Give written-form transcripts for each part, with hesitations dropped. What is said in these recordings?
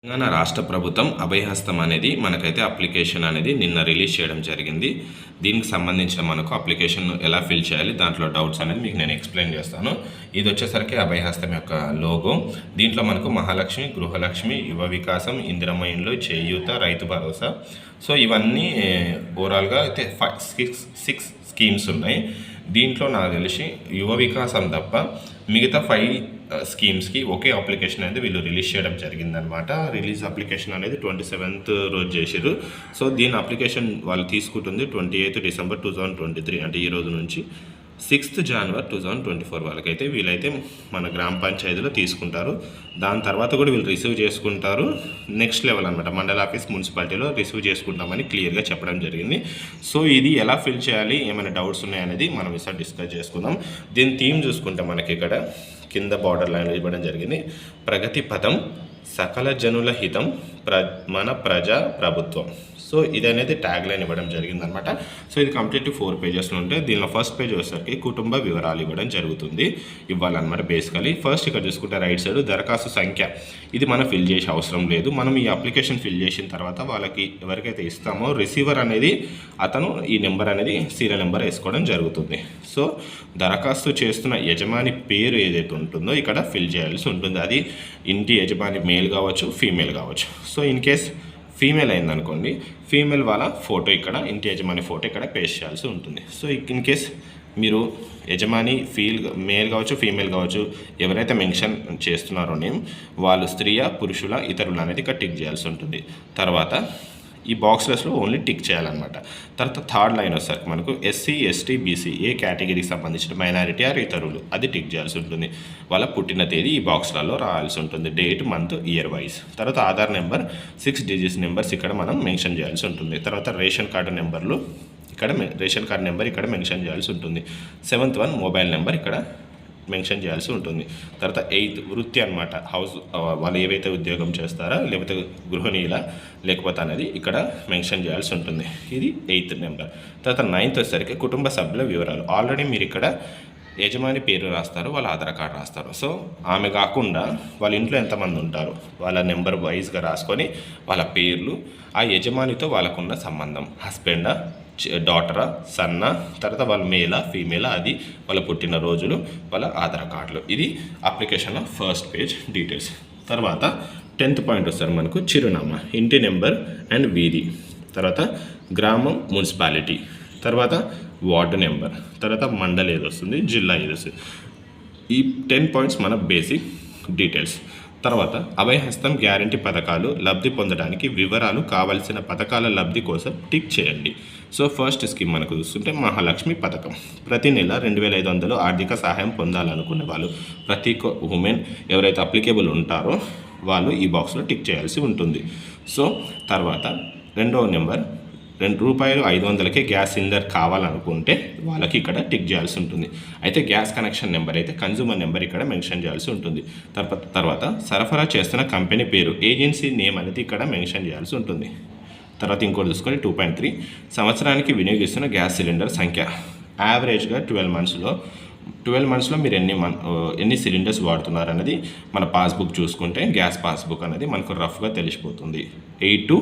తెలంగాణ రాష్ట్ర ప్రభుత్వం అభయహస్తం అనేది మనకైతే అప్లికేషన్ అనేది నిన్న రిలీజ్ చేయడం జరిగింది. దీనికి సంబంధించిన మనకు అప్లికేషన్ ఎలా ఫిల్ చేయాలి, దాంట్లో డౌట్స్ అనేది మీకు నేను ఎక్స్ప్లెయిన్ చేస్తాను. ఇది వచ్చేసరికి అభయహస్తం యొక్క లోగో. దీంట్లో మనకు మహాలక్ష్మి, గృహలక్ష్మి, యువ వికాసం, ఇందిరమ్మ ఇండ్లు, చేయూత, రైతు భరోసా, సో ఇవన్నీ ఓవరాల్గా అయితే సిక్స్ స్కీమ్స్ ఉన్నాయి. దీంట్లో నాకు తెలిసి యువ వికాసం తప్ప మిగతా 5 స్కీమ్స్కి ఒకే అప్లికేషన్ అనేది వీళ్ళు రిలీజ్ చేయడం జరిగిందనమాట. రిలీజ్ అప్లికేషన్ అనేది 27th రోజు చేసారు. సో దీని అప్లికేషన్ వాళ్ళు తీసుకుంటుంది 28 డిసెంబర్ 2023, అంటే ఈ రోజు నుంచి 6th జనవరి 2024 వాళ్ళకైతే వీళ్ళైతే మన గ్రామ పంచాయతీలో తీసుకుంటారు. దాని తర్వాత కూడా వీళ్ళు రిసీవ్ చేసుకుంటారు. నెక్స్ట్ లెవెల్ అనమాట, మండల ఆఫీస్, మున్సిపాలిటీలో రిసీవ్ చేసుకుంటామని క్లియర్గా చెప్పడం జరిగింది. సో ఇది ఎలా ఫిల్ చేయాలి, ఏమైనా డౌట్స్ ఉన్నాయనేది మనం ఈసారి డిస్కస్ చేసుకుందాం. దీని థీమ్ చూసుకుంటే మనకి ఇక్కడ కింద బార్డర్ లైన్ ఇవ్వడం జరిగింది. ప్రగతి పథం, సకల జనుల హితం, మన ప్రజా ప్రభుత్వం. సో ఇది అనేది ట్యాగ్ లైన్ ఇవ్వడం జరిగిందనమాట. సో ఇది కంప్లీట్ 4 పేజెస్లో ఉంటాయి. దీనిలో ఫస్ట్ పేజ్ వచ్చేసరికి కుటుంబ వివరాలు ఇవ్వడం జరుగుతుంది, ఇవ్వాలన్నమాట. బేసికలీ ఫస్ట్ ఇక్కడ చూసుకుంటే రైట్ సైడ్ దరఖాస్తు సంఖ్య, ఇది మనం ఫిల్ చేసే అవసరం లేదు. మనం ఈ అప్లికేషన్ ఫిల్ చేసిన తర్వాత వాళ్ళకి ఎవరికైతే ఇస్తామో రిసీవర్ అనేది అతను ఈ నెంబర్ అనేది సీరియల్ నెంబర్ వేసుకోవడం జరుగుతుంది. సో దరఖాస్తు చేస్తున్న యజమాని పేరు ఏదైతే ఉంటుందో ఇక్కడ ఫిల్ చేయాల్సి ఉంటుంది. అది ఇంటి యజమాని మేల్ కావచ్చు, ఫీమేల్ కావచ్చు. సో ఇన్ కేస్ ఫీమేల్ అయిందనుకోండి, ఫీమేల్ వాళ్ళ ఫోటో ఇక్కడ, ఇంటి యజమాని ఫోటో ఇక్కడ పేస్ట్ చేయాల్సి ఉంటుంది. సో ఇన్ కేస్ మీరు యజమాని మేల్ కావచ్చు, ఫీమేల్ కావచ్చు, ఎవరైతే మెన్షన్ చేస్తున్నారో నేమ్, వాళ్ళు స్త్రీయా, పురుషుల, ఇతరులు అనేది ఇక్కడ టిక్ చేయాల్సి ఉంటుంది. తర్వాత ఈ బాక్స్లెస్లో ఓన్లీ టిక్ చేయాలన్నమాట. తర్వాత థర్డ్ లైన్ వస్తారు మనకు ఎస్సీ, ఎస్టీ, బీసీ, ఏ కేటగిరీకి సంబంధించిన మైనారిటీ ఆర్ ఇతరులు, అది టిక్ చేయాల్సి ఉంటుంది. వాళ్ళ పుట్టిన తేదీ ఈ బాక్స్లలో రాయాల్సి ఉంటుంది, డేట్, మంత్, ఇయర్ వైజ్. తర్వాత ఆధార్ నెంబర్ 6 డిజిట్స్ నెంబర్స్ ఇక్కడ మనం మెన్షన్ చేయాల్సి ఉంటుంది. తర్వాత రేషన్ కార్డు నెంబర్లు ఇక్కడ, రేషన్ కార్డు నెంబర్ ఇక్కడ మెన్షన్ చేయాల్సి ఉంటుంది. 7th వన్ మొబైల్ నెంబర్ ఇక్కడ మెన్షన్ చేయాల్సి ఉంటుంది. తర్వాత 8th వృత్తి అనమాట, హౌస్, వాళ్ళు ఏవైతే ఉద్యోగం చేస్తారో, లేకపోతే గృహిణీల లేకపోతే అనేది ఇక్కడ మెన్షన్ చేయాల్సి ఉంటుంది. ఇది 8th నెంబర్. తర్వాత 9th వచ్చేసరికి కుటుంబ సభ్యుల వివరాలు. ఆల్రెడీ మీరు ఇక్కడ యజమాని పేరు రాస్తారు, వాళ్ళ ఆధార్ కార్డు రాస్తారు. సో ఆమె కాకుండా వాళ్ళ ఇంట్లో ఎంతమంది ఉంటారు వాళ్ళ నెంబర్ వైజ్గా రాసుకొని వాళ్ళ పేర్లు, ఆ యజమానితో వాళ్ళకున్న సంబంధం, హస్బెండా, డాటరా, సన్న, తర్వాత వాళ్ళ మేలా, ఫీమేలా, అది వాళ్ళ పుట్టిన రోజులు, వాళ్ళ ఆధార్ కార్డులు. ఇది అప్లికేషన్లో ఫస్ట్ పేజ్ డీటెయిల్స్. తర్వాత 10th పాయింట్ వస్తారు మనకు చిరునామా, ఇంటి నెంబర్ అండ్ వీధి, తర్వాత గ్రామం, మున్సిపాలిటీ, తర్వాత వార్డు నెంబర్, తర్వాత మండలి ఏది వస్తుంది, జిల్లా ఏది వస్తుంది. ఈ 10 పాయింట్స్ మన బేసిక్ డీటెయిల్స్. తర్వాత అభయహస్తం గ్యారంటీ పథకాలు లబ్ధి పొందడానికి వివరాలు, కావలసిన పథకాల లబ్ధి కోసం టిక్ చేయండి. సో ఫస్ట్ స్కీమ్ మనకు చూస్తుంటే మహాలక్ష్మి పథకం. ప్రతి నెల 2500 ఆర్థిక సహాయం పొందాలనుకునే వాళ్ళు, ప్రతి ఉమెన్ ఎవరైతే అప్లికేబుల్ ఉంటారో వాళ్ళు ఈ బాక్స్లో టిక్ చేయాల్సి ఉంటుంది. సో తర్వాత 2వ నెంబర్, ₹500కే గ్యాస్ సిలిండర్ కావాలనుకుంటే వాళ్ళకి ఇక్కడ టిక్ చేయాల్సి ఉంటుంది. అయితే గ్యాస్ కనెక్షన్ నెంబర్ అయితే కన్జ్యూమర్ నెంబర్ ఇక్కడ మెన్షన్ చేయాల్సి ఉంటుంది. తర్వాత సరఫరా చేస్తున్న కంపెనీ పేరు, ఏజెన్సీ నేమ్ అనేది ఇక్కడ మెన్షన్ చేయాల్సి ఉంటుంది. తర్వాత ఇంకోటి చూసుకొని 2.3, సంవత్సరానికి వినియోగిస్తున్న గ్యాస్ సిలిండర్ సంఖ్య. యావరేజ్గా 12 మంత్స్లో మీరు ఎన్ని సిలిండర్స్ వాడుతున్నారు అనేది మన పాస్బుక్ చూసుకుంటే, గ్యాస్ పాస్బుక్ అనేది మనకు రఫ్గా తెలిసిపోతుంది. 8 to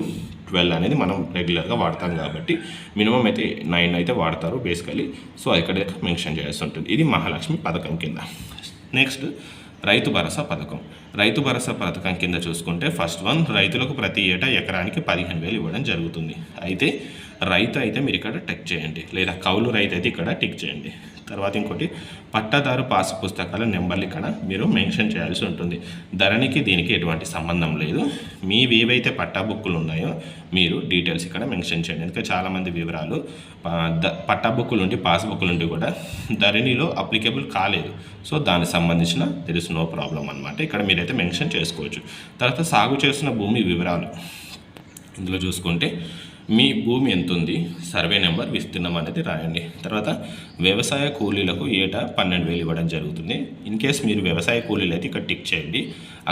12 అనేది మనం రెగ్యులర్గా వాడతాం కాబట్టి మినిమం అయితే 9 అయితే వాడతారు బేసికలీ. సో ఇక్కడ మెన్షన్ చేయాల్సి ఉంటుంది. ఇది మహాలక్ష్మి పథకం కింద. నెక్స్ట్ రైతు భరోసా పథకం. రైతు భరోసా పథకం కింద చూసుకుంటే ఫస్ట్ వన్, రైతులకు ప్రతి ఏటా ఎకరానికి 15,000 ఇవ్వడం జరుగుతుంది. అయితే రైతు అయితే మీరు ఇక్కడ టిక్ చేయండి, లేదా కౌలు రైతు అయితే ఇక్కడ టిక్ చేయండి. తర్వాత ఇంకోటి పట్టాదారు పాస్ పుస్తకాల నెంబర్లు ఇక్కడ మీరు మెన్షన్ చేయాల్సి ఉంటుంది. ధరణికి దీనికి ఎటువంటి సంబంధం లేదు. మీవి ఏవైతే పట్టా బుక్కులు ఉన్నాయో మీరు డీటెయిల్స్ ఇక్కడ మెన్షన్ చేయండి. ఎందుకంటే చాలామంది వివరాలు పట్టా బుక్కులు ఉండి, పాస్ బుక్కులు ఉండి కూడా ధరణిలో అప్లికేబుల్ కాలేదు. సో దానికి సంబంధించిన దెర్ ఇస్ నో ప్రాబ్లం అనమాట, ఇక్కడ మీరైతే మెన్షన్ చేసుకోవచ్చు. తర్వాత సాగు చేస్తున్న భూమి వివరాలు ఇందులో చూసుకుంటే మీ భూమి ఎంత ఉంది, సర్వే నెంబర్, విస్తీర్ణం అనేది రాయండి. తర్వాత వ్యవసాయ కూలీలకు ఏటా 12,000 ఇవ్వడం జరుగుతుంది. ఇన్ కేస్ మీరు వ్యవసాయ కూలీలు అయితే ఇక్కడ టిక్ చేయండి.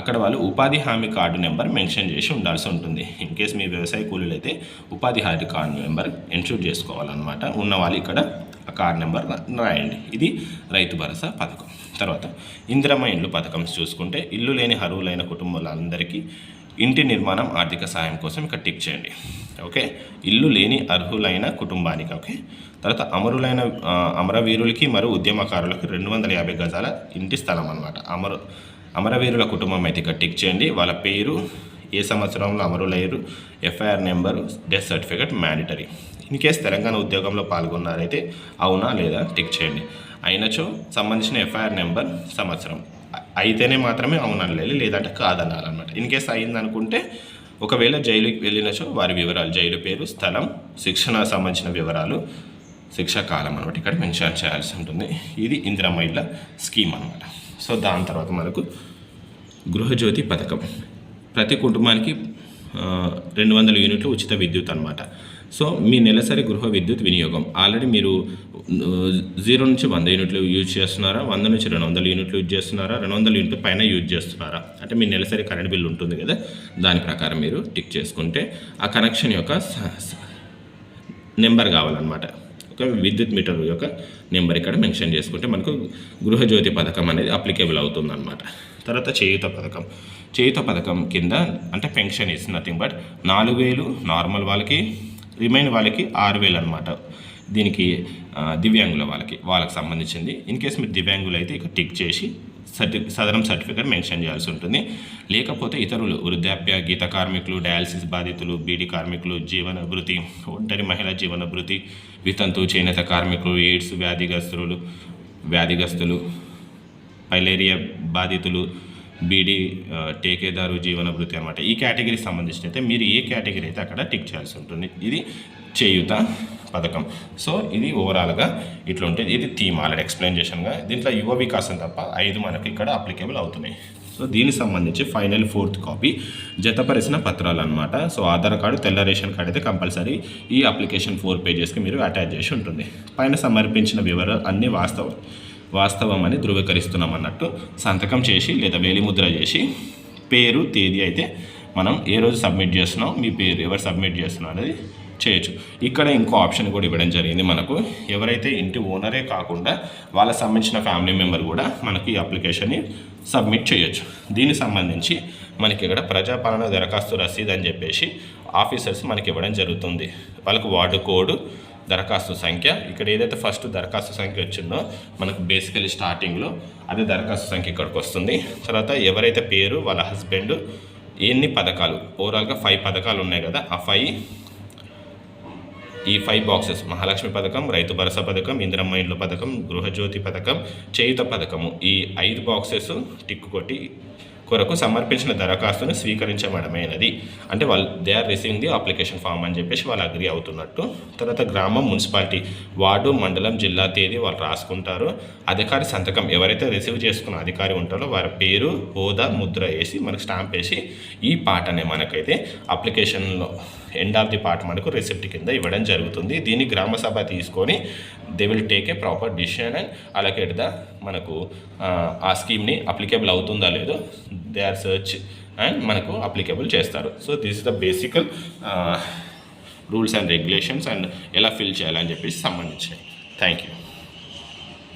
అక్కడ వాళ్ళు ఉపాధి హామీ కార్డు నెంబర్ మెన్షన్ చేసి ఉండాల్సి ఉంటుంది. ఇన్ కేస్ మీ వ్యవసాయ కూలీలు అయితే ఉపాధి హామీ కార్డు నెంబర్ ఎన్షూర్ చేసుకోవాలన్నమాట. ఉన్న వాళ్ళు ఇక్కడ ఆ కార్డు నెంబర్ రాయండి. ఇది రైతు భరోసా పథకం. తర్వాత ఇందిరమ్మ ఇండ్లు పథకం చూసుకుంటే, ఇల్లు లేని అర్హులైన కుటుంబాలందరికీ ఇంటి నిర్మాణం ఆర్థిక సాయం కోసం ఇక్కడ టిక్ చేయండి. ఓకే, ఇల్లు లేని అర్హులైన కుటుంబానికి. ఓకే, తర్వాత అమరవీరులకి మరియు ఉద్యమకారులకు 250 గజాల ఇంటి స్థలం అనమాట. అమరవీరుల కుటుంబం అయితే ఇక్కడ టిక్ చేయండి. వాళ్ళ పేరు, ఏ సంవత్సరంలో అమరులయ్యారు, FIR number, death certificate mandatory. In case Telangana ఉద్యోగంలో పాల్గొన్నారైతే అవునా లేదా టిక్ చేయండి. అయినచో సంబంధించిన ఎఫ్ఐఆర్ నెంబర్, సంవత్సరం అయితేనే మాత్రమే అవుననాలి, లేదంటే కాదనాలన్నమాట. ఇన్ కేస్ అయిందనుకుంటే, ఒకవేళ జైలుకి వెళ్ళినచో వారి వివరాలు, జైలు పేరు, స్థలం, శిక్షణ సంబంధించిన వివరాలు, శిక్షా కాలం అనమాట ఇక్కడ మెన్షన్ చేయాల్సి ఉంటుంది. ఇది ఇందిరమ్మ ఇళ్ళ స్కీమ్ అనమాట. సో దాని తర్వాత మనకు గృహజ్యోతి పథకం. ప్రతి కుటుంబానికి 200 యూనిట్లు ఉచిత విద్యుత్ అనమాట. సో మీ నెలసరి గృహ విద్యుత్ వినియోగం ఆల్రెడీ మీరు 0 నుంచి 100 యూనిట్లు యూజ్ చేస్తున్నారా, 100 నుంచి 200 యూనిట్లు యూజ్ చేస్తున్నారా, 200 యూనిట్లు పైన యూజ్ చేస్తున్నారా అంటే మీ నెలసరి కరెంట్ బిల్ ఉంటుంది కదా, దాని ప్రకారం మీరు టిక్ చేసుకుంటే ఆ కనెక్షన్ యొక్క నెంబర్ కావాలన్నమాట. ఒక విద్యుత్ మీటర్ యొక్క నెంబర్ ఇక్కడ మెన్షన్ చేసుకుంటే మనకు గృహజ్యోతి పథకం అనేది అప్లికేబుల్ అవుతుందన్నమాట. తర్వాత చేయూత పథకం కింద అంటే pension is nothing but 4,000 normal వాళ్ళకి, రిమైన్ వాళ్ళకి 6,000 అనమాట. దీనికి దివ్యాంగుల వాళ్ళకి సంబంధించింది. ఇన్ కేస్ మీరు దివ్యాంగులు అయితే ఇక టిక్ చేసి సదరం సర్టిఫికేట్ మెన్షన్ చేయాల్సి ఉంటుంది. లేకపోతే ఇతరులు వృద్ధాప్య, గీత కార్మికులు, డయాలసిస్ బాధితులు, బీడీ కార్మికులు, జీవన భృతి, ఒంటరి మహిళా జీవన భృతి, వితంతు, చేనేత కార్మికులు, ఎయిడ్స్ వ్యాధిగస్తులు, పైలేరియా బాధితులు, బీడీ టేకేదారు జీవన భృతి అనమాట. ఈ కేటగిరీకి సంబంధించి అయితే మీరు ఏ కేటగిరీ అయితే అక్కడ టిక్ చేయాల్సి ఉంటుంది. ఇది చేయూత పథకం. సో ఇది ఓవరాల్గా ఇట్లా ఉంటుంది. ఇది థీమ్ ఆల్రెడీ ఎక్స్ప్లెయిన్ చేశానుగా. దీంట్లో యువ వికాసం తప్ప 5 మనకి ఇక్కడ అప్లికేబుల్ అవుతున్నాయి. సో దీనికి సంబంధించి ఫైనల్ 4th కాపీ జతపరిచిన పత్రాలు అనమాట. సో ఆధార్ కార్డు, తెల్ల రేషన్ కార్డు అయితే కంపల్సరీ ఈ అప్లికేషన్ 4 పేజెస్కి మీరు అటాచ్ చేసి ఉంటుంది. పైన సమర్పించిన వివరాలు అన్నీ వాస్తవం అని ధృవీకరిస్తున్నాం అన్నట్టు సంతకం చేసి లేదా వేలిముద్ర చేసి పేరు, తేదీ అయితే మనం ఏ రోజు సబ్మిట్ చేస్తున్నాం, మీ పేరు ఎవరు సబ్మిట్ చేస్తున్నాం అనేది చేయొచ్చు. ఇక్కడ ఇంకో ఆప్షన్ కూడా ఇవ్వడం జరిగింది మనకు. ఎవరైతే ఇంటి ఓనరే కాకుండా వాళ్ళకి సంబంధించిన ఫ్యామిలీ మెంబర్ కూడా మనకి ఈ అప్లికేషన్ని సబ్మిట్ చేయొచ్చు. దీనికి సంబంధించి మనకి ఇక్కడ ప్రజాపాలన దరఖాస్తు రసీదు అని చెప్పేసి ఆఫీసర్స్ మనకి ఇవ్వడం జరుగుతుంది. వాళ్ళకు వార్డు కోడ్, దరఖాస్తు సంఖ్య, ఇక్కడ ఏదైతే ఫస్ట్ దరఖాస్తు సంఖ్య వచ్చిందో మనకు బేసికలీ స్టార్టింగ్లో అదే దరఖాస్తు సంఖ్య ఇక్కడికి వస్తుంది. తర్వాత ఎవరైతే పేరు, వాళ్ళ హస్బెండ్, ఎన్ని పథకాలు, ఓవరాల్గా 5 పథకాలు ఉన్నాయి కదా, ఈ 5 బాక్సెస్ మహాలక్ష్మి పథకం, రైతు భరోసా పథకం, ఇందిరమ్మ ఇళ్ళ పథకం, గృహజ్యోతి పథకం, చేయూత పథకము, ఈ 5 బాక్సెస్ టిక్ కొట్టి కొరకు సమర్పించిన దరఖాస్తును స్వీకరించబడమైనది అంటే they are receiving the application form అని చెప్పేసి వాళ్ళు అగ్రి అవుతున్నట్టు. తర్వాత గ్రామం, మున్సిపాలిటీ, వార్డు, మండలం, జిల్లా తేదీ వాళ్ళు రాసుకుంటారు. అధికారి సంతకం, ఎవరైతే రిసీవ్ చేసుకున్న అధికారి ఉంటారో వారి పేరు, హోదా, ముద్ర వేసి మనకు స్టాంప్ వేసి ఈ పార్ట్ అనే మనకైతే అప్లికేషన్లో ఎండ్ ఆఫ్ ది పార్ట్ మనకు రిసిప్ట్ కింద ఇవ్వడం జరుగుతుంది. దీన్ని గ్రామ సభ తీసుకొని they will take a proper decision and allocate మనకు ఆ స్కీమ్ని అప్లికేబుల్ అవుతుందా లేదో దే ఆర్ సర్చ్ అండ్ మనకు అప్లికేబుల్ చేస్తారు. సో దిస్ ఇస్ ద బేసికల్ రూల్స్ అండ్ రెగ్యులేషన్స్ అండ్ ఎలా ఫిల్ చేయాలని చెప్పేసి సంబంధించినవి. Thank you.